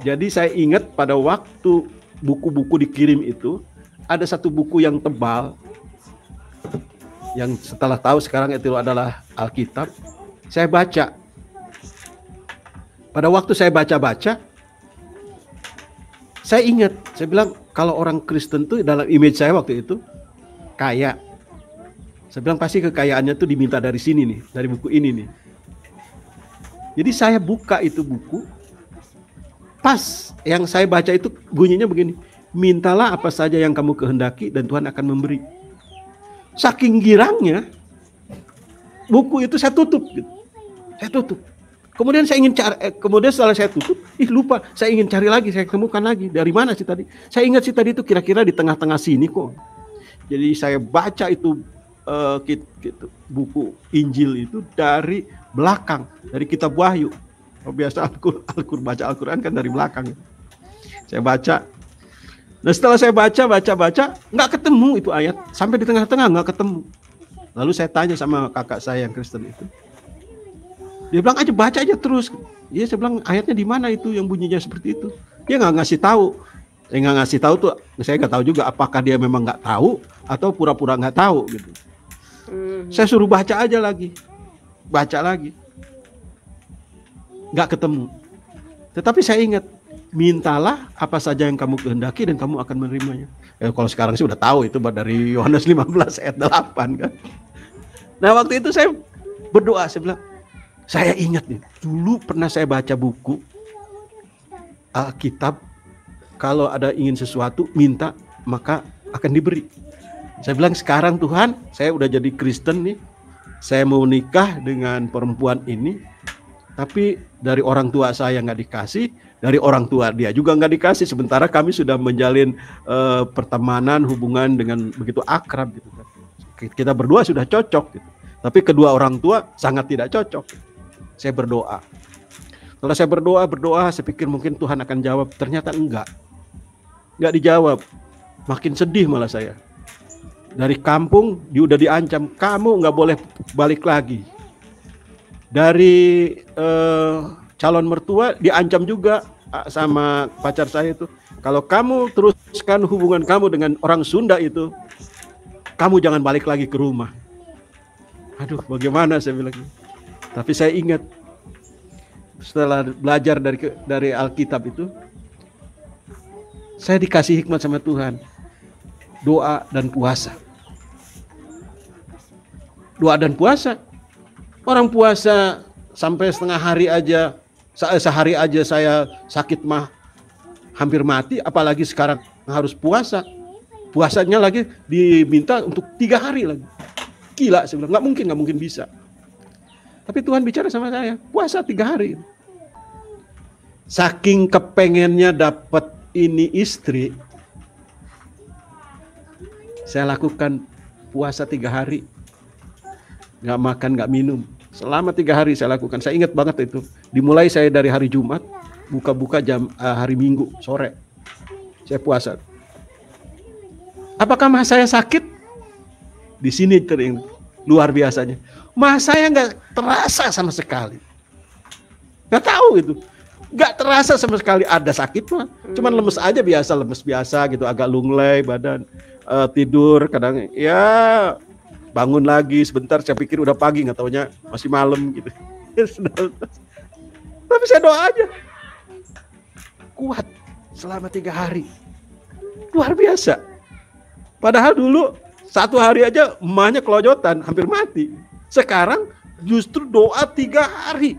Jadi saya ingat pada waktu buku-buku dikirim itu, ada satu buku yang tebal, yang setelah tahu sekarang itu adalah Alkitab, saya baca. Pada waktu saya baca-baca, saya ingat, saya bilang, kalau orang Kristen tuh dalam image saya waktu itu kaya. Saya bilang pasti kekayaannya tuh diminta dari sini nih, dari buku ini nih. Jadi saya buka itu buku, pas yang saya baca itu bunyinya begini, mintalah apa saja yang kamu kehendaki dan Tuhan akan memberi. Saking girangnya, buku itu saya tutup, gitu. Saya tutup. Kemudian saya ingin cari, kemudian setelah saya tutup, lupa, saya ingin cari lagi, saya temukan lagi. Dari mana sih tadi? Saya ingat sih tadi itu kira-kira di tengah-tengah sini kok. Jadi saya baca itu buku Injil itu dari belakang, dari kitab Wahyu. Biasa baca Al-Quran kan dari belakang. Saya baca. Nah setelah saya baca, nggak ketemu itu ayat. Sampai di tengah-tengah nggak ketemu. Lalu saya tanya sama kakak saya yang Kristen itu. Dia bilang aja baca aja terus. Iya, saya bilang ayatnya di mana itu yang bunyinya seperti itu. Dia nggak ngasih tahu. Saya nggak ngasih tahu tuh. Saya nggak tahu juga apakah dia memang nggak tahu atau pura-pura nggak tahu gitu. Saya suruh baca aja lagi. Baca lagi. Nggak ketemu. Tetapi saya ingat, mintalah apa saja yang kamu kehendaki dan kamu akan menerimanya. Kalau sekarang sih udah tahu itu dari Yohanes 15 ayat 8 kan. Nah waktu itu saya berdoa, saya bilang, saya ingat nih, dulu pernah saya baca buku Alkitab, kalau ada ingin sesuatu, minta, maka akan diberi. Saya bilang sekarang Tuhan, saya udah jadi Kristen nih, saya mau nikah dengan perempuan ini, tapi dari orang tua saya nggak dikasih, dari orang tua dia juga nggak dikasih, sementara kami sudah menjalin pertemanan, hubungan dengan begitu akrab gitu kan. Kita berdua sudah cocok gitu. Tapi kedua orang tua sangat tidak cocok. Saya berdoa. Kalau saya berdoa, saya pikir mungkin Tuhan akan jawab. Ternyata enggak dijawab. Makin sedih malah saya. Dari kampung dia udah diancam, kamu nggak boleh balik lagi. Dari calon mertua diancam juga sama pacar saya itu. Kalau kamu teruskan hubungan kamu dengan orang Sunda itu, kamu jangan balik lagi ke rumah. Aduh, bagaimana saya bilang. Tapi saya ingat setelah belajar dari Alkitab itu, saya dikasih hikmat sama Tuhan. Doa dan puasa. Doa dan puasa. Orang puasa sampai setengah hari aja, sehari aja saya sakit mah hampir mati, apalagi sekarang harus puasa. Puasanya lagi diminta untuk 3 hari lagi. Gila, saya bilang, nggak mungkin bisa. Tapi Tuhan bicara sama saya, puasa 3 hari. Saking kepengennya dapat ini istri, saya lakukan puasa 3 hari. Nggak makan, nggak minum. Selama 3 hari saya lakukan. Saya ingat banget itu. Dimulai saya dari hari Jumat, buka-buka jam hari Minggu sore. Saya puasa. Apakah mah saya sakit? Di sini luar biasanya. Mah saya nggak terasa sama sekali. Nggak tahu itu. Nggak terasa sama sekali ada sakit mah. Cuman lemes aja biasa, lemes biasa gitu. Agak lunglai badan. Tidur kadang ya bangun lagi sebentar. Saya pikir udah pagi, nggak taunya masih malam gitu. Tapi saya doa aja. Kuat selama 3 hari. Luar biasa. Padahal dulu 1 hari aja emaknya kelojotan, hampir mati. Sekarang justru doa 3 hari.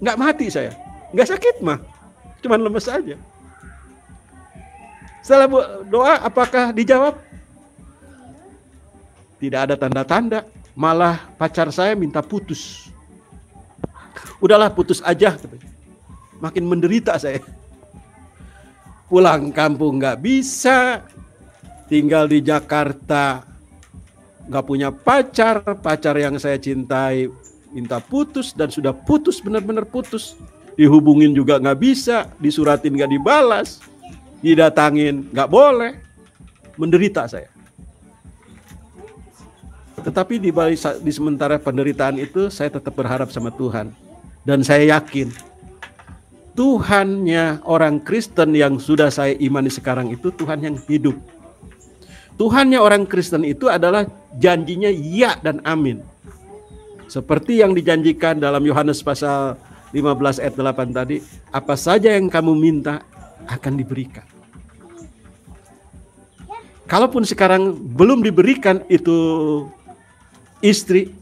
Nggak mati saya. Nggak sakit mah. Cuman lemes aja. Setelah doa apakah dijawab? Tidak ada tanda-tanda. Malah pacar saya minta putus. Udahlah putus aja. Makin menderita saya. Pulang kampung nggak bisa. Tinggal di Jakarta, nggak punya pacar, pacar yang saya cintai minta putus dan sudah putus, benar-benar putus. Dihubungin juga nggak bisa, disuratin nggak dibalas, didatangin nggak boleh, menderita saya. Tetapi di sementara penderitaan itu, saya tetap berharap sama Tuhan dan saya yakin Tuhannya orang Kristen yang sudah saya imani sekarang itu Tuhan yang hidup. Tuhannya orang Kristen itu adalah janjinya ya dan amin. Seperti yang dijanjikan dalam Yohanes pasal 15 ayat 8 tadi, apa saja yang kamu minta akan diberikan. kalaupun sekarang belum diberikan itu istri,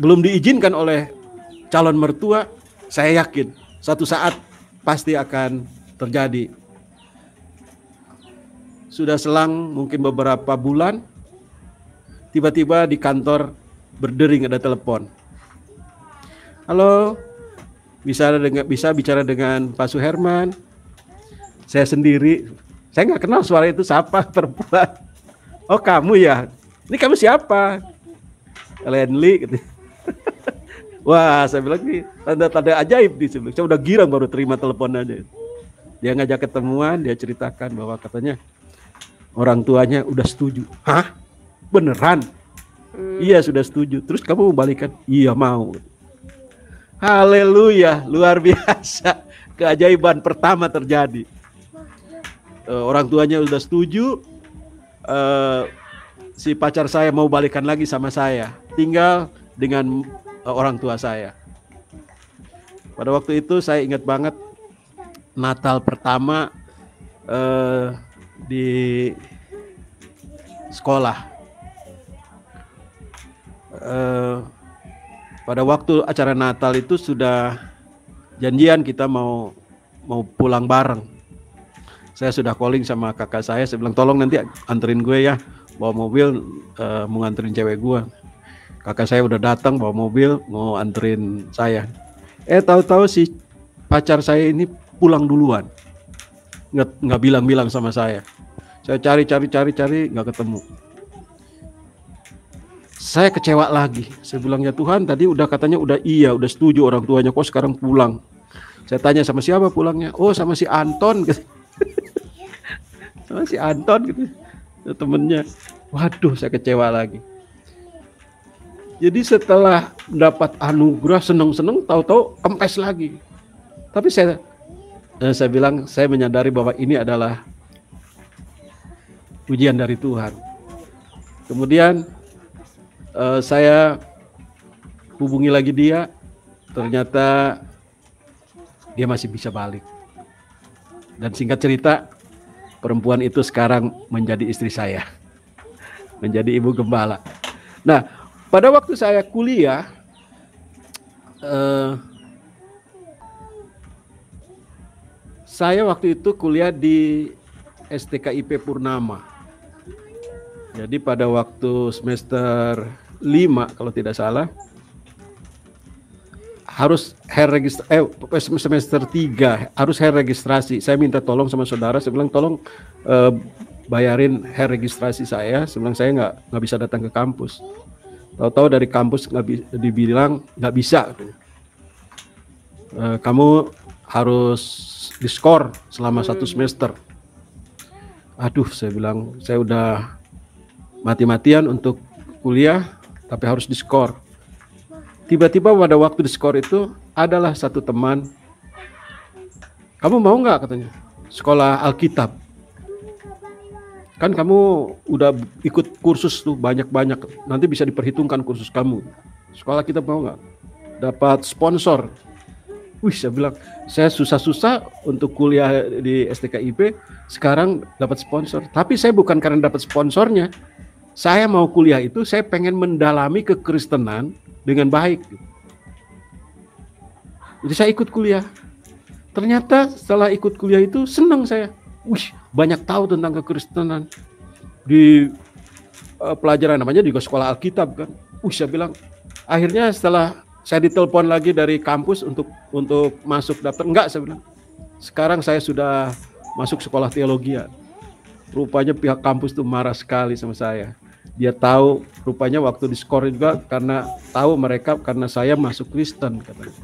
belum diizinkan oleh calon mertua, saya yakin satu saat pasti akan terjadi. Sudah selang mungkin beberapa bulan, tiba-tiba di kantor berdering ada telepon. Halo, bisa bicara dengan Pak Suherman? Saya sendiri, saya nggak kenal suara itu siapa, perempuan. Oh kamu ya? Ini kamu siapa? Lenly. Gitu. Wah, saya bilang nih tanda-tanda ajaib di sini. Saya udah girang baru terima telepon aja. Dia ngajak ketemuan, dia ceritakan bahwa katanya orang tuanya udah setuju. Hah? Beneran? Iya sudah setuju. Terus kamu mau balikan? Iya mau. Haleluya, luar biasa. Keajaiban pertama terjadi. Orang tuanya udah setuju. Si pacar saya mau balikan lagi sama saya. Tinggal dengan orang tua saya. Pada waktu itu saya ingat banget Natal pertama di sekolah. Pada waktu acara Natal itu sudah janjian kita mau pulang bareng. Saya sudah calling sama kakak saya bilang tolong nanti anterin gue ya, bawa mobil mau nganterin cewek gue. Kakak saya udah datang bawa mobil mau anterin saya. Tahu-tahu si pacar saya ini pulang duluan, nggak bilang-bilang sama saya. Saya cari nggak ketemu. Saya kecewa lagi. Saya bilang ya Tuhan, tadi katanya udah setuju orang tuanya, kok sekarang pulang. Saya tanya sama siapa pulangnya? Oh sama si Anton gitu. Sama si Anton gitu, temennya. Waduh, saya kecewa lagi. Jadi setelah dapat anugerah seneng-seneng, tahu-tahu kempes lagi. Tapi saya bilang, saya menyadari bahwa ini adalah ujian dari Tuhan. Kemudian saya hubungi lagi dia, ternyata dia masih bisa balik. Dan singkat cerita, perempuan itu sekarang menjadi istri saya, menjadi ibu gembala. Nah, pada waktu saya kuliah, saya waktu itu kuliah di STKIP Purnama. Jadi pada waktu semester 5 kalau tidak salah, harus semester 3 harus registrasi. Saya minta tolong sama saudara, saya bilang tolong bayarin registrasi saya. Saya bilang saya nggak bisa datang ke kampus. Tahu-tahu dari kampus dibilang nggak bisa. Kamu harus diskor selama 1 semester. Aduh, saya bilang saya udah mati-matian untuk kuliah, tapi harus diskor. Tiba-tiba pada waktu diskor itu adalah satu teman, kamu mau nggak katanya sekolah Alkitab? Kan kamu udah ikut kursus tuh banyak-banyak, nanti bisa diperhitungkan kursus kamu. Sekolah Alkitab mau nggak? Dapat sponsor. Wih, saya bilang saya susah-susah untuk kuliah di STKIP, sekarang dapat sponsor. Tapi saya bukan karena dapat sponsornya. Saya mau kuliah itu, saya pengen mendalami kekristenan dengan baik. Jadi saya ikut kuliah. Ternyata setelah ikut kuliah itu senang saya. Wih, banyak tahu tentang kekristenan. Di pelajaran namanya juga sekolah Alkitab kan. Wih, saya bilang, akhirnya setelah saya ditelepon lagi dari kampus untuk masuk daftar. Enggak, saya bilang. Sekarang saya sudah masuk sekolah teologi. Rupanya pihak kampus tuh marah sekali sama saya. Dia tahu rupanya waktu diskor juga karena tahu mereka karena saya masuk Kristen katanya.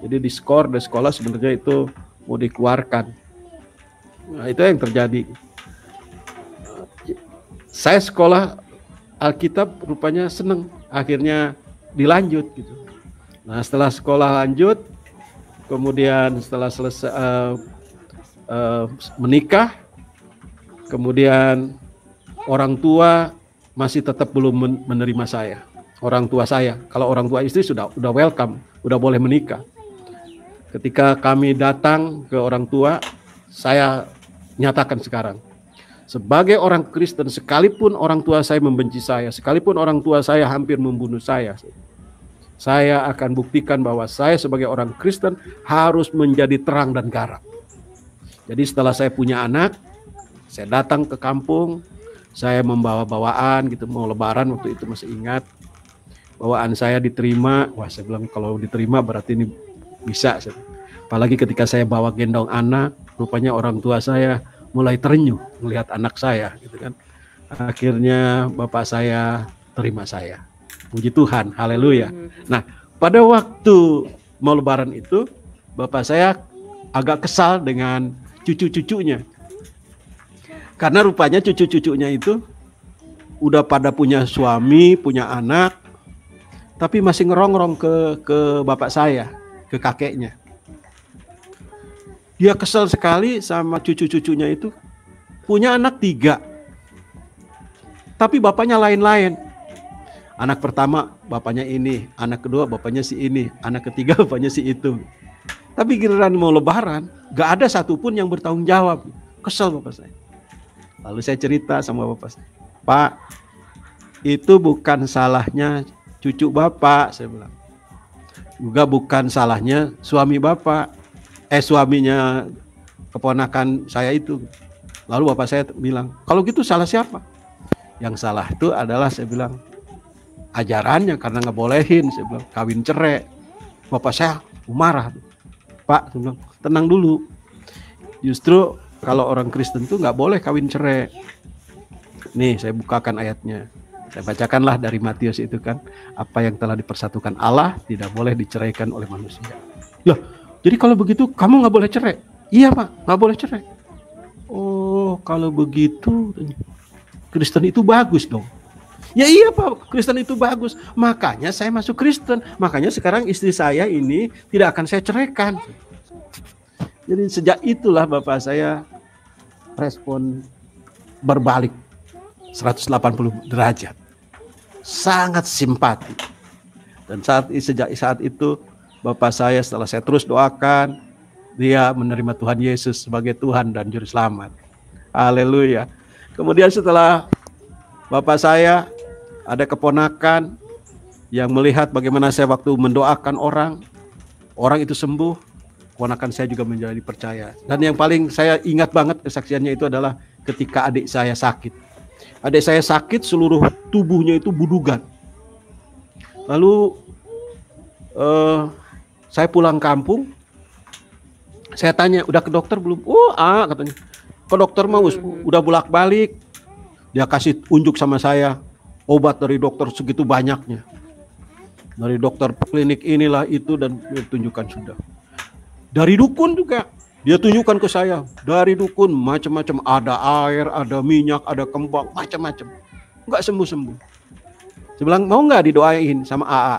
Jadi diskor dari sekolah sebenarnya itu mau dikeluarkan. Nah, itu yang terjadi. Saya sekolah Alkitab rupanya seneng, akhirnya dilanjut gitu. Nah, setelah sekolah lanjut, kemudian setelah selesai menikah, kemudian orang tua masih tetap belum menerima saya. Orang tua saya, kalau orang tua istri sudah welcome, udah boleh menikah. Ketika kami datang ke orang tua, saya nyatakan sekarang, Sebagai orang Kristen, sekalipun orang tua saya membenci saya, sekalipun orang tua saya hampir membunuh saya akan buktikan bahwa saya sebagai orang Kristen harus menjadi terang dan garam. Jadi setelah saya punya anak, saya datang ke kampung, saya membawa bawaan gitu, mau lebaran waktu itu masih ingat. Bawaan saya diterima, wah saya bilang kalau diterima berarti ini bisa. Apalagi ketika saya bawa gendong anak, rupanya orang tua saya mulai terenyuh melihat anak saya gitu kan. Akhirnya bapak saya terima saya. Puji Tuhan, haleluya. Nah, pada waktu mau lebaran itu, bapak saya agak kesal dengan cucu-cucunya. Karena rupanya cucu-cucunya itu udah pada punya suami, punya anak, tapi masih ngerongrong ke bapak saya, ke kakeknya. Dia kesal sekali sama cucu-cucunya itu, punya anak 3. Tapi bapaknya lain-lain. Anak pertama bapaknya ini, anak kedua bapaknya si ini, anak ketiga bapaknya si itu. Tapi giliran mau lebaran, gak ada satupun yang bertanggung jawab. Kesel bapak saya. Lalu saya cerita sama bapak saya, Pak, itu bukan salahnya cucu bapak, saya bilang. Juga bukan salahnya suami bapak. Suaminya keponakan saya itu. Lalu bapak saya bilang, kalau gitu salah siapa? Yang salah itu adalah saya bilang ajarannya, karena nggak bolehin, saya bilang kawin cerai. Bapak saya marah, Pak, saya bilang tenang dulu. Justru kalau orang Kristen tuh nggak boleh kawin cerai. Nih saya bukakan ayatnya. Saya bacakanlah dari Matius itu kan, apa yang telah dipersatukan Allah tidak boleh diceraikan oleh manusia. Loh, jadi kalau begitu kamu nggak boleh cerai? Iya Pak, nggak boleh cerai. Oh, kalau begitu Kristen itu bagus dong. Ya iya Pak, Kristen itu bagus. Makanya saya masuk Kristen. Makanya sekarang istri saya ini tidak akan saya ceraikan. Jadi sejak itulah bapak saya respon berbalik 180 derajat. Sangat simpati. Dan sejak saat itu bapak saya, setelah saya terus doakan, dia menerima Tuhan Yesus sebagai Tuhan dan Juru Selamat. Haleluya. Kemudian setelah bapak saya, ada keponakan yang melihat bagaimana saya waktu mendoakan orang itu sembuh, keponakan saya juga menjadi percaya. Dan yang paling saya ingat banget kesaksiannya itu adalah ketika adik saya sakit. Adik saya sakit, seluruh tubuhnya itu budugan. Lalu saya pulang kampung, saya tanya, udah ke dokter belum? Katanya, ke dokter mau udah bolak-balik. Dia kasih unjuk sama saya obat dari dokter segitu banyaknya. Dari dokter klinik inilah itu, dan dia tunjukkan sudah. Dari dukun juga, dia tunjukkan ke saya. Dari dukun macam-macam, ada air, ada minyak, ada kembang, macam-macam. Enggak sembuh-sembuh. Saya bilang, mau nggak didoain sama AA?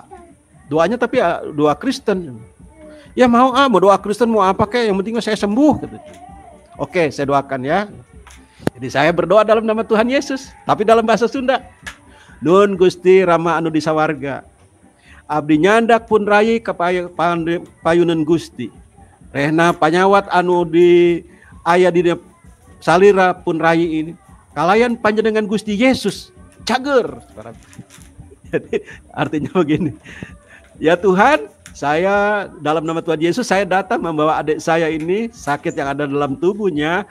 Doanya tapi doa Kristen. Ya mau doa Kristen, mau apa kek, yang penting saya sembuh. Oke, saya doakan ya. Jadi saya berdoa dalam nama Tuhan Yesus, tapi dalam bahasa Sunda. Nun Gusti Rama anu disawarga, abdi nyandak pun rayi ke payunan Gusti. Rehna panyawat anu di aya di salira pun rayi ini. Kalayan panjenengan Gusti Yesus cager. Jadi artinya begini. Ya Tuhan, saya dalam nama Tuhan Yesus, saya datang membawa adik saya ini sakit yang ada dalam tubuhnya,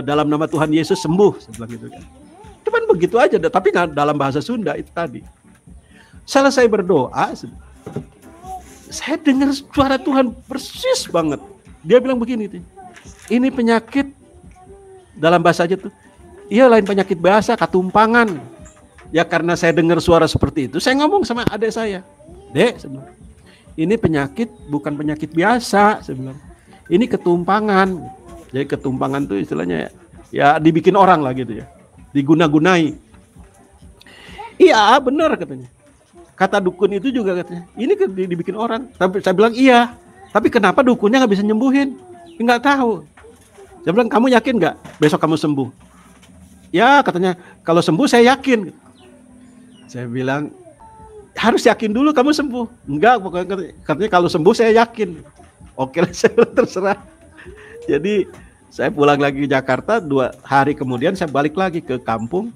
dalam nama Tuhan Yesus sembuh, saya bilang gitu kan. Cuman begitu aja, tapi nggak dalam bahasa Sunda itu tadi. Selesai berdoa, saya dengar suara Tuhan persis banget. Dia bilang begini, ini penyakit dalam bahasa aja tuh, iya lain penyakit bahasa, katumpangan. Ya karena saya dengar suara seperti itu, saya ngomong sama adik saya, Dek, ini penyakit bukan penyakit biasa, saya bilang. Ini ketumpangan. Jadi ketumpangan itu istilahnya ya dibikin orang lah gitu ya. Diguna-gunai. Iya benar katanya. Kata dukun itu juga katanya, ini dibikin orang. Tapi saya bilang iya. Tapi kenapa dukunnya nggak bisa nyembuhin? Nggak tahu. Saya bilang, kamu yakin nggak besok kamu sembuh? Ya katanya, kalau sembuh saya yakin. Saya bilang, harus yakin dulu kamu sembuh. Enggak, pokoknya katanya kalau sembuh saya yakin. Oke lah, saya terserah. Jadi Saya pulang lagi ke Jakarta, 2 hari kemudian saya balik lagi ke kampung.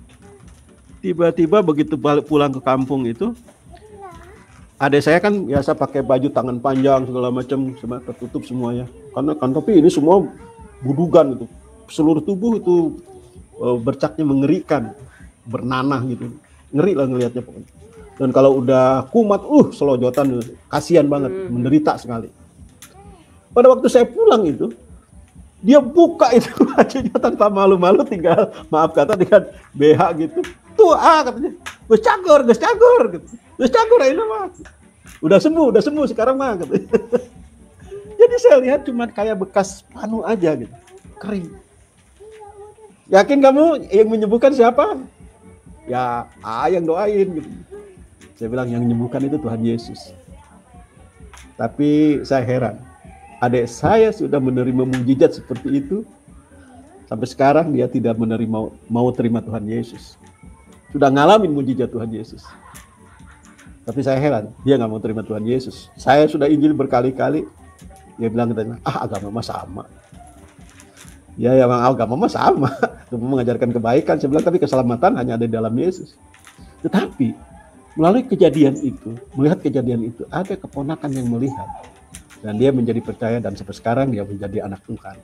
Tiba-tiba begitu balik pulang ke kampung itu, adik saya kan biasa pakai baju tangan panjang segala macam, semua tertutup semuanya. Karena kan tapi ini semua budugan itu, seluruh tubuh itu bercaknya mengerikan, bernanah gitu, ngeri lah ngelihatnya pokoknya. Dan kalau udah kumat, selojotan, kasihan banget, menderita sekali. Pada waktu saya pulang itu, dia buka itu bajunya tanpa malu-malu, tinggal maaf kata dengan BH gitu. Tuh katanya, gus cagor gitu. Gus cagor ini mah. Udah sembuh sekarang mah gitu. Jadi saya lihat cuma kayak bekas panu aja gitu, kering. Yakin kamu yang menyembuhkan siapa? Ya, yang doain gitu. Saya bilang yang menyembuhkan itu Tuhan Yesus. Tapi saya heran, adik saya sudah menerima mujizat seperti itu, sampai sekarang dia tidak mau terima Tuhan Yesus. Sudah ngalamin mujizat Tuhan Yesus, tapi saya heran dia nggak mau terima Tuhan Yesus. Saya sudah Injil berkali-kali, dia bilang katanya, agama mah sama. Ya memang agama mah sama, mengajarkan kebaikan. Saya bilang tapi keselamatan hanya ada di dalam Yesus. Tetapi melalui melihat kejadian itu, ada keponakan yang melihat, dan dia menjadi percaya, dan sampai sekarang dia menjadi anak Tuhan.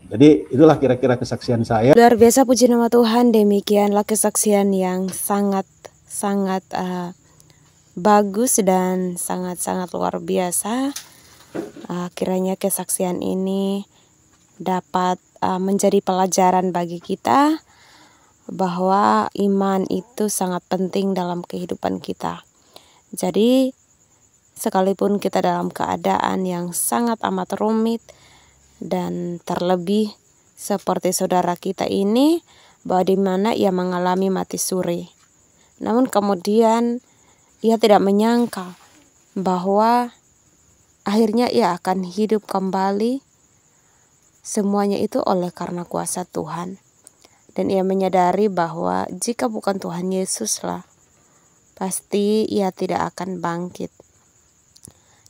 Jadi itulah kira-kira kesaksian saya. Luar biasa, puji nama Tuhan. Demikianlah kesaksian yang sangat bagus dan sangat luar biasa. Kiranya kesaksian ini dapat menjadi pelajaran bagi kita bahwa iman itu sangat penting dalam kehidupan kita. Jadi sekalipun kita dalam keadaan yang sangat amat rumit, dan terlebih seperti saudara kita ini, bahwa di mana ia mengalami mati suri, namun kemudian ia tidak menyangka bahwa akhirnya ia akan hidup kembali. Semuanya itu oleh karena kuasa Tuhan. Dan ia menyadari bahwa jika bukan Tuhan Yesuslah, pasti ia tidak akan bangkit.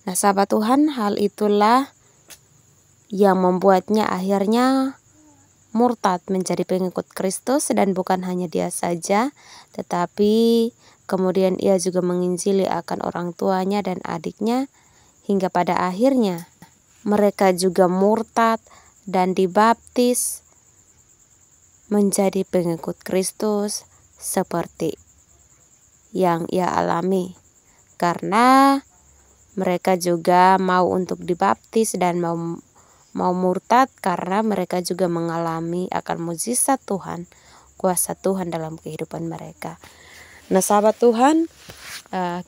Nah sahabat Tuhan, hal itulah yang membuatnya akhirnya murtad menjadi pengikut Kristus. Dan bukan hanya dia saja, tetapi kemudian ia juga menginjili akan orang tuanya dan adiknya, hingga pada akhirnya mereka juga murtad dan dibaptis menjadi pengikut Kristus seperti yang ia alami. Karena mereka juga mau untuk dibaptis dan mau murtad karena mereka juga mengalami akan mujizat Tuhan, kuasa Tuhan dalam kehidupan mereka. Nah sahabat Tuhan,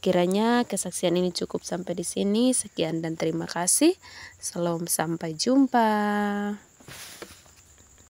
kiranya kesaksian ini cukup sampai di sini. Sekian dan terima kasih. Salam, sampai jumpa.